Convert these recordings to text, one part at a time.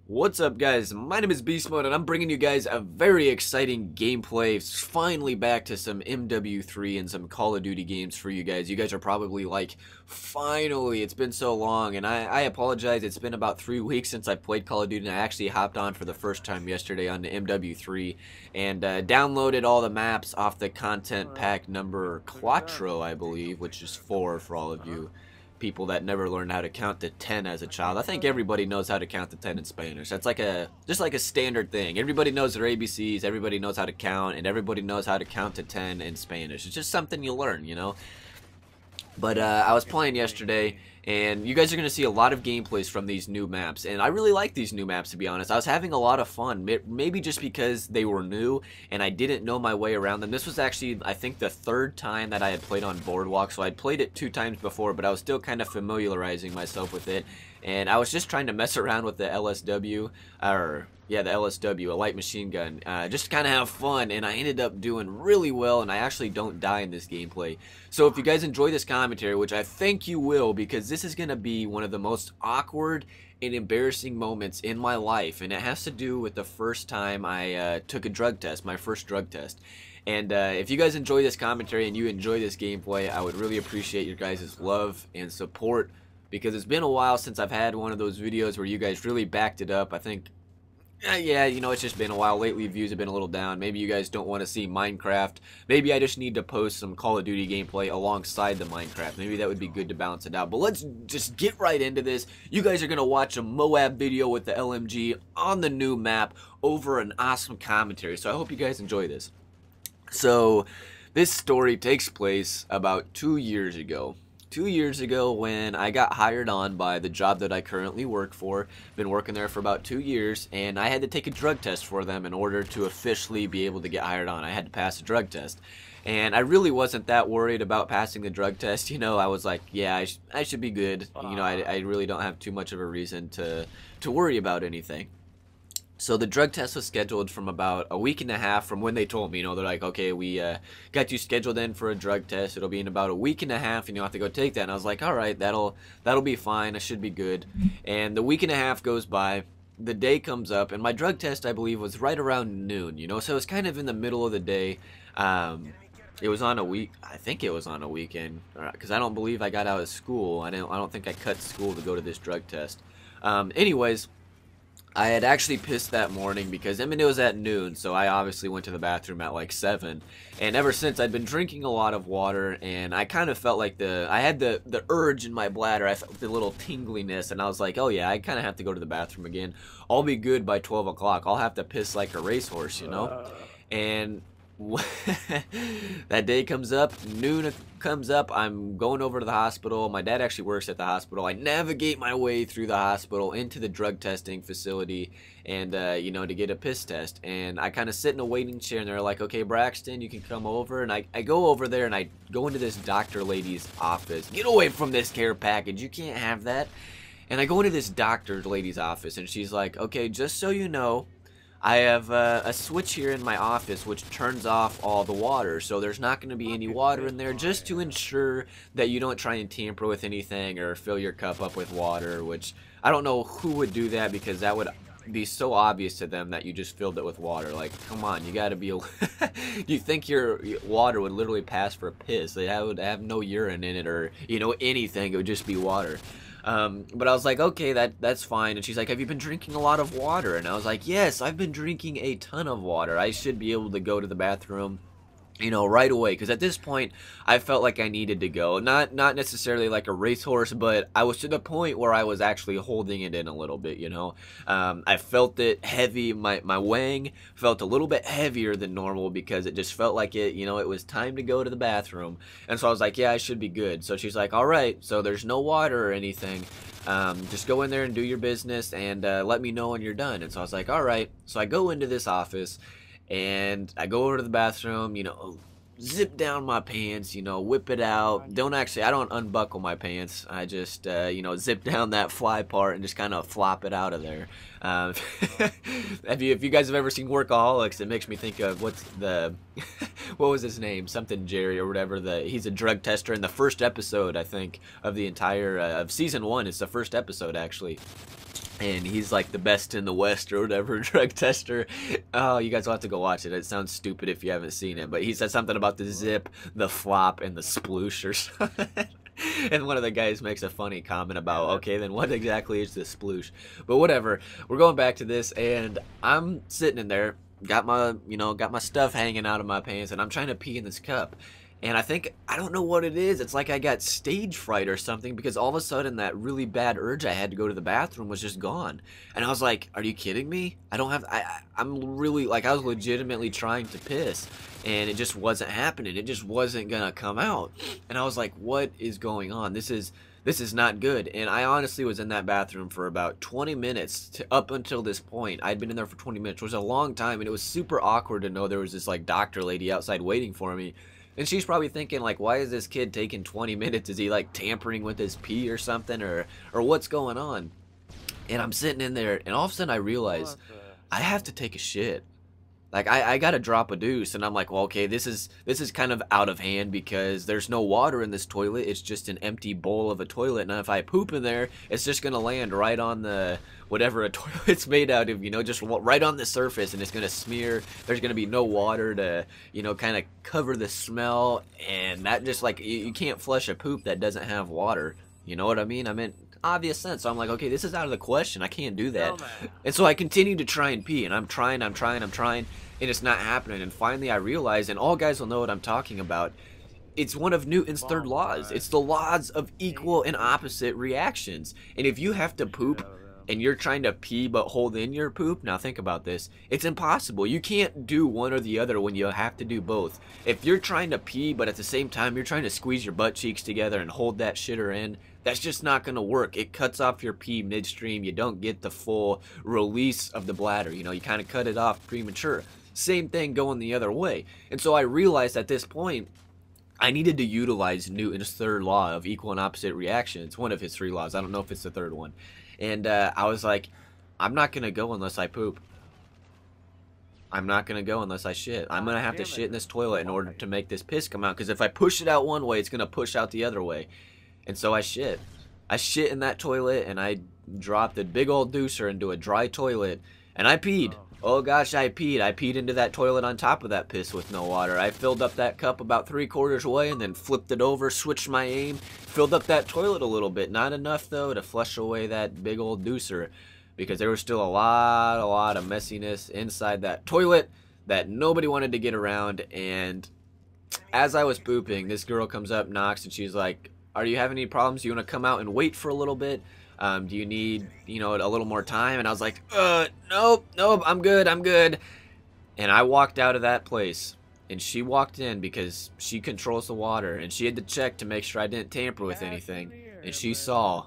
What's up, guys? My name is Beastmode, and I'm bringing you guys a very exciting gameplay. Finally back to some MW3 and some Call of Duty games for you guys. You guys are probably like, finally, it's been so long, and I apologize. It's been about 3 weeks since I played Call of Duty, and I actually hopped on for the first time yesterday on the MW3 and downloaded all the maps off the content pack number Quattro, I believe, which is 4 for all of you people that never learned how to count to 10 as a child. I think everybody knows how to count to 10 in Spanish. That's like just like a standard thing. Everybody knows their ABCs, everybody knows how to count, and everybody knows how to count to 10 in Spanish. It's just something you learn, you know? But I was playing yesterday, and you guys are going to see a lot of gameplays from these new maps, and I really like these new maps, to be honest. I was having a lot of fun, maybe just because they were new, and I didn't know my way around them. This was actually, I think, the third time that I had played on Boardwalk, so I'd played it 2 times before, but I was still kind of familiarizing myself with it, and I was just trying to mess around with the LSW, yeah, the LSW, a light machine gun, just to kind of have fun, and I ended up doing really well, and I actually don't die in this gameplay. So if you guys enjoy this commentary, which I think you will, because this is going to be one of the most awkward and embarrassing moments in my life, and it has to do with the first time I took a drug test, my first drug test. And if you guys enjoy this commentary and you enjoy this gameplay, I would really appreciate your guys' love and support, because it's been a while since I've had one of those videos where you guys really backed it up. I think, yeah, you know, it's just been a while. Lately, views have been a little down. Maybe you guys don't want to see Minecraft. Maybe I just need to post some Call of Duty gameplay alongside the Minecraft. Maybe that would be good to balance it out. But let's just get right into this. You guys are going to watch a Moab video with the LMG on the new map over an awesome commentary. So I hope you guys enjoy this. So this story takes place about 2 years ago. 2 years ago, when I got hired on by the job that I currently work for. Been working there for about 2 years, and I had to take a drug test for them in order to officially be able to get hired on. I had to pass a drug test, and I really wasn't that worried about passing the drug test. You know, I was like, yeah, I should be good. You know, I really don't have too much of a reason to worry about anything. So the drug test was scheduled from about a week and a half from when they told me. You know, they're like, okay, we got you scheduled in for a drug test. It'll be in about a week and a half, and you'll have to go take that. And I was like, all right, that'll be fine. I should be good. And the week and a half goes by. The day comes up, and my drug test, I believe, was right around noon. You know, so it was kind of in the middle of the day. It was on a week. I think it was on a weekend, because I don't believe I got out of school. I don't think I cut school to go to this drug test. Anyways, I had actually pissed that morning because, I mean, it was at noon, so I obviously went to the bathroom at like 7. And ever since, I'd been drinking a lot of water, and I kind of felt like I had the urge in my bladder. I felt the little tingliness, and I was like, oh yeah, I kind of have to go to the bathroom again. I'll be good by 12 o'clock. I'll have to piss like a racehorse, you know? And that day comes up, noon comes up, I'm going over to the hospital. My dad actually works at the hospital. I navigate my way through the hospital into the drug testing facility, and you know, to get a piss test. And I kind of sit in a waiting chair, and they're like, okay, Braxton, you can come over. And I go over there, and I go into this doctor lady's office. Get away from this care package, you can't have that. And I go into this doctor lady's office, and she's like, okay, just so you know, I have a switch here in my office which turns off all the water, so there's not going to be any water in there, just to ensure that you don't try and tamper with anything or fill your cup up with water, which I don't know who would do that, because that would be so obvious to them that you just filled it with water. Like, come on, you got to be you think your water would literally pass for piss? They would have no urine in it, or, you know, anything. It would just be water. But I was like, okay, that's fine. And she's like, have you been drinking a lot of water? And I was like, yes, I've been drinking a ton of water. I should be able to go to the bathroom, you know, right away, because at this point I felt like I needed to go. Not necessarily like a racehorse, but I was to the point where I was actually holding it in a little bit, you know. I felt it heavy. My wang felt a little bit heavier than normal, because it just felt like it, you know, it was time to go to the bathroom. And so I was like, yeah, I should be good. So she's like, all right, so there's no water or anything. Just go in there and do your business, and let me know when you're done. And so I was like, all right. So I go into this office, and I go over to the bathroom, you know, zip down my pants, you know, whip it out. I don't unbuckle my pants. I just, you know, zip down that fly part and just kind of flop it out of there. If you guys have ever seen Workaholics, it makes me think of what was his name? Something Jerry or whatever. He's a drug tester in the first episode, I think, of the entire, of season 1. It's the first episode, actually. and he's like the best in the West or whatever, drug tester. Oh, you guys will have to go watch it. It sounds stupid if you haven't seen it, but he said something about the zip, the flop, and the sploosh or something. And one of the guys makes a funny comment about, okay, then what exactly is the sploosh? But whatever, we're going back to this, and I'm sitting in there, got my stuff hanging out of my pants, and I'm trying to pee in this cup. And I don't know what it is. It's like I got stage fright or something, because all of a sudden that really bad urge I had to go to the bathroom was just gone. And I was like, are you kidding me? I'm really, like, I was legitimately trying to piss, and it just wasn't happening. It just wasn't gonna come out. And I was like, what is going on? This is not good. And I honestly was in that bathroom for about 20 minutes up until this point. I'd been in there for 20 minutes, which was a long time, and it was super awkward to know there was this like doctor lady outside waiting for me. And she's probably thinking, like, why is this kid taking 20 minutes? Is he, like, tampering with his pee or something? Or what's going on? And I'm sitting in there, and all of a sudden I realize I have to take a shit. Like, I gotta drop a deuce, and I'm like, well, okay, this is kind of out of hand because there's no water in this toilet. It's just an empty bowl of a toilet. Now, if I poop in there, it's just gonna land right on the whatever a toilet's made out of, just right on the surface, and it's gonna smear. There's gonna be no water to, kind of cover the smell, and that just, like, you can't flush a poop that doesn't have water. You know what I mean? I mean, obvious sense. So I'm like, okay, this is out of the question. I can't do that. And so I continue to try and pee, and I'm trying, and it's not happening. And finally I realize, and all guys will know what I'm talking about, it's one of Newton's third laws. It's the laws of equal and opposite reactions. And if you have to poop and you're trying to pee but hold in your poop, now think about this. It's impossible. You can't do one or the other when you have to do both. If you're trying to pee but at the same time you're trying to squeeze your butt cheeks together and hold that shitter in, that's just not going to work. It cuts off your pee midstream. You don't get the full release of the bladder. You kind of cut it off premature. Same thing going the other way. And so I realized at this point I needed to utilize Newton's third law of equal and opposite reaction. It's one of his three laws. I don't know if it's the third one. And I was like, I'm not going to go unless I poop. I'm not going to go unless I shit. I'm going to have to shit in this toilet in order to make this piss come out. Because if I push it out one way, it's going to push out the other way. And so I shit. I shit in that toilet, and I dropped a big old deucer into a dry toilet. And I peed. Oh gosh, I peed. I peed into that toilet on top of that piss with no water. I filled up that cup about 3/4 way and then flipped it over, switched my aim, filled up that toilet a little bit. Not enough, though, to flush away that big old deucer, because there was still a lot of messiness inside that toilet that nobody wanted to get around. And as I was pooping, this girl comes up, knocks, and she's like, are you having any problems? Do you want to come out and wait for a little bit? Do you need, a little more time? And I was like, nope, I'm good. And I walked out of that place, and she walked in because she controls the water, and she had to check to make sure I didn't tamper with anything. And she saw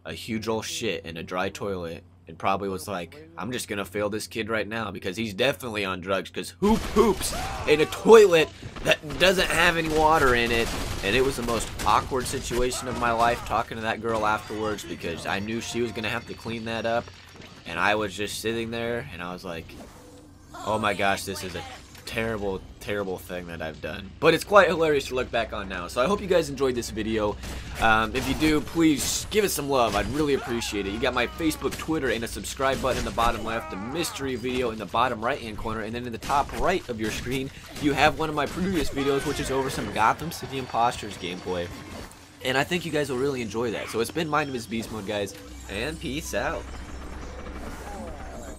a huge old shit in a dry toilet and probably was like, I'm just gonna fail this kid right now because he's definitely on drugs, because who poops in a toilet that doesn't have any water in it? And it was the most awkward situation of my life talking to that girl afterwards, because I knew she was gonna have to clean that up, and I was just sitting there and I was like, oh my gosh, this is a terrible thing that I've done. But it's quite hilarious to look back on now. So I hope you guys enjoyed this video. If you do, please give it some love. I'd really appreciate it. You got my Facebook, Twitter, and a subscribe button in the bottom left, a mystery video in the bottom right hand corner, and then in the top right of your screen you have one of my previous videos, which is over some Gotham City Imposters gameplay. And I think you guys will really enjoy that. So it's been my name is Beastmode, guys, and peace out.